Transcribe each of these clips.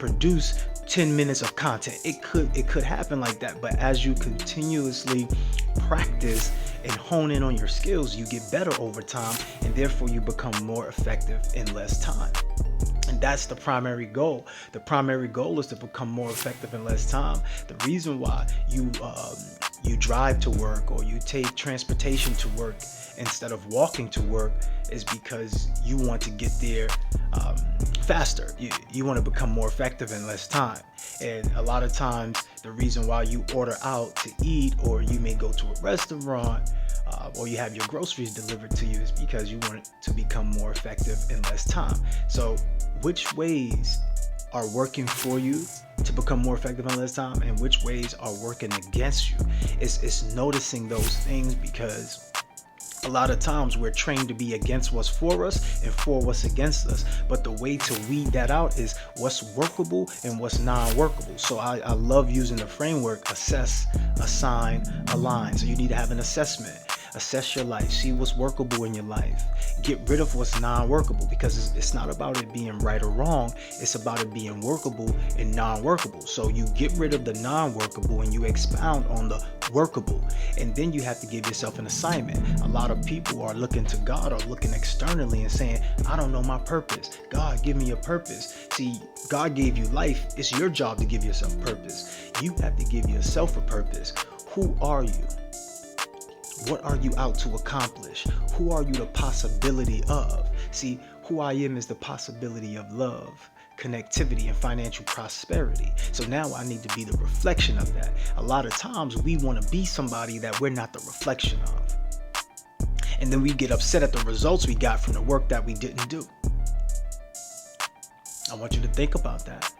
produce 10 minutes of content. It could happen like that. But as you continuously practice and hone in on your skills, you get better over time, and therefore you become more effective in less time. And that's the primary goal. The primary goal is to become more effective in less time. The reason why you drive to work or you take transportation to work instead of walking to work is because you want to get there faster. You want to become more effective in less time. And a lot of times the reason why you order out to eat, or you may go to a restaurant, or you have your groceries delivered to you, is because you want to become more effective in less time. So which ways are working for you to become more effective in less time, and which ways are working against you? It's noticing those things, because a lot of times we're trained to be against what's for us and for what's against us. But the way to weed that out is what's workable and what's non-workable. So I love using the framework: assess, assign, align. So you need to have an assessment. Assess your life. See what's workable in your life. Get rid of what's non-workable, because it's not about it being right or wrong. It's about it being workable and non-workable. So you get rid of the non-workable and you expound on the workable. And then you have to give yourself an assignment. A lot of people are looking to God, or looking externally and saying, I don't know my purpose. God, give me a purpose. See, God gave you life. It's your job to give yourself purpose. You have to give yourself a purpose. Who are you? What are you out to accomplish? Who are you the possibility of? See, who I am is the possibility of love, connectivity, and financial prosperity. So now I need to be the reflection of that. A lot of times we want to be somebody that we're not the reflection of. And then we get upset at the results we got from the work that we didn't do. I want you to think about that.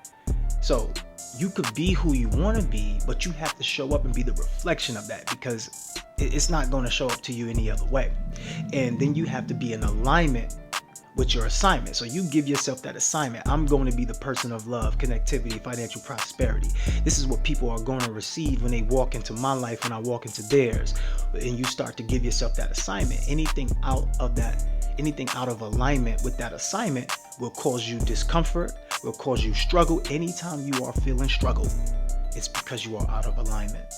So you could be who you want to be, but you have to show up and be the reflection of that, because it's not going to show up to you any other way. And then you have to be in alignment with your assignment. So you give yourself that assignment. I'm going to be the person of love, connectivity, financial prosperity. This is what people are going to receive when they walk into my life, when I walk into theirs. And you start to give yourself that assignment. Anything out of alignment with that assignment will cause you discomfort, will cause you struggle. Anytime you are feeling struggle, it's because you are out of alignment.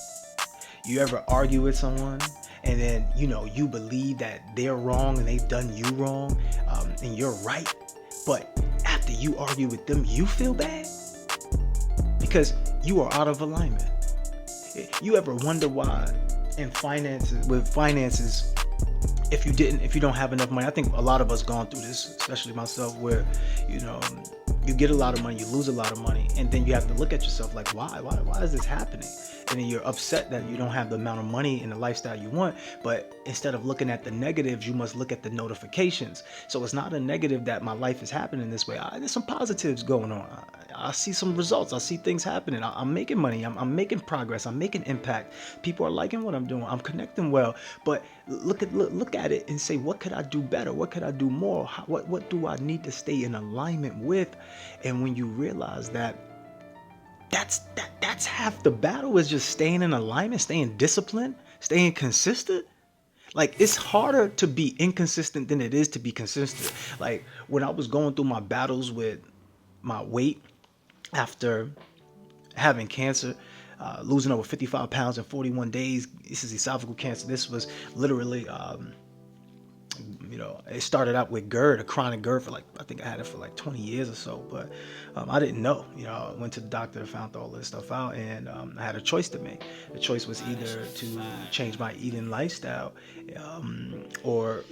You ever argue with someone and then, you believe that they're wrong and they've done you wrong, and you're right, but after you argue with them, you feel bad because you are out of alignment. You ever wonder why with finances, if you don't have enough money? I think a lot of us gone through this, especially myself, where, you get a lot of money, you lose a lot of money, and then you have to look at yourself like, why is this happening? And then you're upset that you don't have the amount of money and the lifestyle you want. But instead of looking at the negatives, you must look at the notifications. So it's not a negative that my life is happening this way. There's some positives going on. I see some results. I see things happening. I'm making money. I'm making progress. I'm making impact. People are liking what I'm doing. I'm connecting well. But look at it and say, what could I do better? What could I do more? What do I need to stay in alignment with? And when you realize that, that's half the battle, is just staying in alignment, staying disciplined, staying consistent. Like, it's harder to be inconsistent than it is to be consistent. Like, when I was going through my battles with my weight after having cancer, losing over 55 pounds in 41 days. This is esophageal cancer. This was literally, it started out with GERD, a chronic GERD I think I had it for 20 years or so, but I didn't know. I went to the doctor, found all this stuff out, and I had a choice to make. The choice was either to change my eating lifestyle, or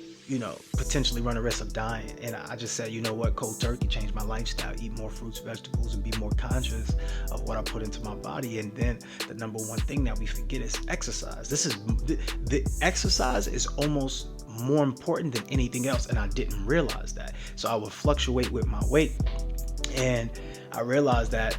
potentially run the risk of dying. And I just said, cold turkey, change my lifestyle, eat more fruits, vegetables, and be more conscious of what I put into my body. And then the number one thing that we forget is exercise. The exercise is almost more important than anything else, and I didn't realize that. So I would fluctuate with my weight, and I realized that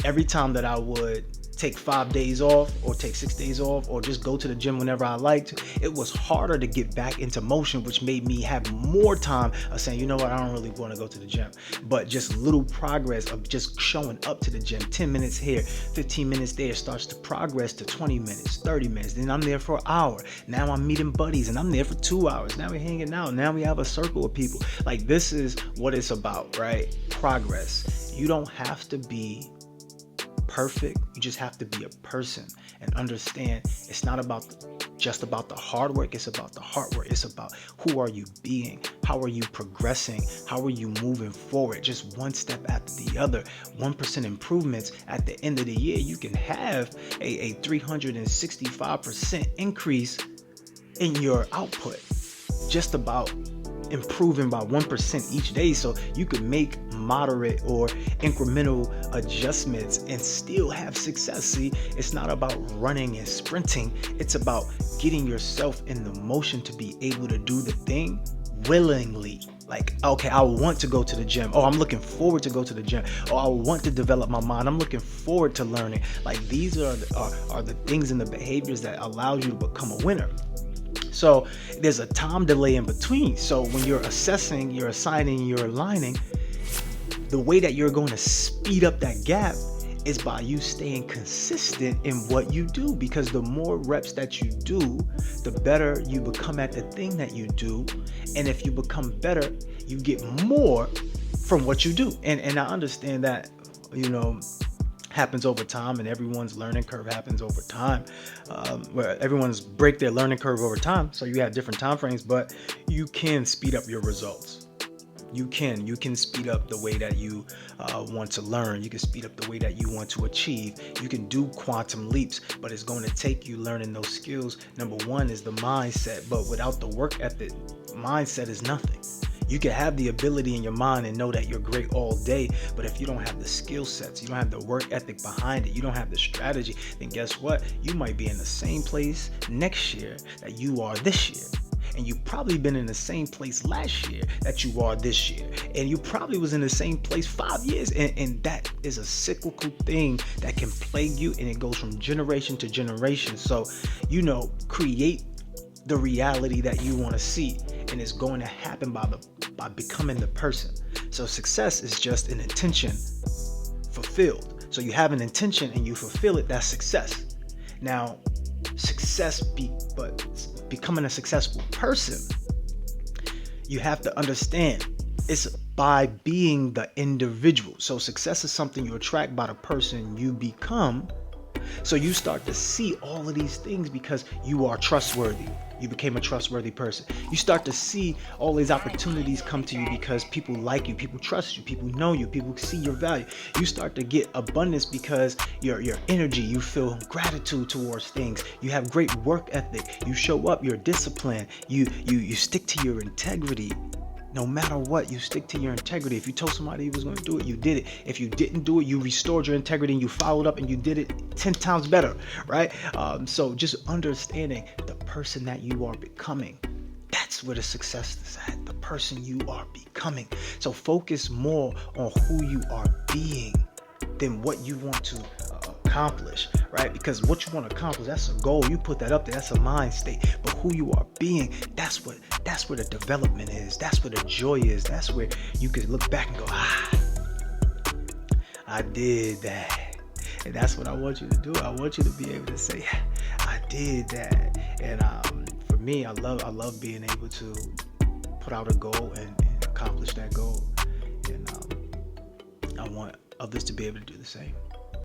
every time that I would take 5 days off or take 6 days off or just go to the gym whenever I liked. It was harder to get back into motion, which made me have more time of saying, you know what, I don't really want to go to the gym. But just little progress of just showing up to the gym, 10 minutes here, 15 minutes there, starts to progress to 20 minutes, 30 minutes. Then I'm there for an hour. Now I'm meeting buddies and I'm there for 2 hours. Now we're hanging out. Now we have a circle of people. Like, this is what it's about, right? Progress. You don't have to be perfect. You just have to be a person and understand it's not just about the hard work. It's about the heart work. It's about who are you being? How are you progressing? How are you moving forward? Just one step after the other, 1% improvements. At the end of the year, you can have a 365% increase in your output, just about improving by 1% each day. So you could make moderate or incremental adjustments and still have success. See, it's not about running and sprinting. It's about getting yourself in the motion to be able to do the thing willingly. Like, okay, I want to go to the gym. Oh, I'm looking forward to go to the gym. Oh, I want to develop my mind. I'm looking forward to learning. Like, these are the things and the behaviors that allow you to become a winner. So there's a time delay in between. So when you're assessing, you're assigning, you're aligning, the way that you're going to speed up that gap is by you staying consistent in what you do, because the more reps that you do, the better you become at the thing that you do. And if you become better, you get more from what you do. And I understand that, happens over time, and everyone's learning curve happens over time, where everyone's break their learning curve over time. So you have different time frames, but you can speed up your results. You can speed up the way that you want to learn. You can speed up the way that you want to achieve. You can do quantum leaps, but it's going to take you learning those skills. Number one is the mindset, but without the work ethic, mindset is nothing. You can have the ability in your mind and know that you're great all day, but if you don't have the skill sets, you don't have the work ethic behind it, you don't have the strategy, then guess what? You might be in the same place next year that you are this year. And you've probably been in the same place last year that you are this year. And you probably was in the same place 5 years. And that is a cyclical thing that can plague you, and it goes from generation to generation. So, create the reality that you want to see, and it's going to happen by becoming the person. So success is just an intention fulfilled. So you have an intention and you fulfill it, that's success. Now, but becoming a successful person, you have to understand it's by being the individual. So success is something you attract by the person you become. So you start to see all of these things because you are trustworthy. You became a trustworthy person. You start to see all these opportunities come to you because people like you, people trust you, people know you, people see your value. You start to get abundance because your energy, you feel gratitude towards things. You have great work ethic. You show up, you're disciplined. You stick to your integrity. No matter what, you stick to your integrity. If you told somebody you was going to do it, you did it. If you didn't do it, you restored your integrity and you followed up and you did it 10 times better, right? So just understanding the person that you are becoming, that's where the success is at, the person you are becoming. So focus more on who you are being than what you want to accomplish, right? Because what you want to accomplish, that's a goal. You put that up there, that's a mind state. But who you are being, that's where the development is. That's where the joy is. That's where you can look back and go, I did that. And that's what I want you to do. I want you to be able to say, I did that. And for me, I love being able to put out a goal and accomplish that goal. And I want others to be able to do the same.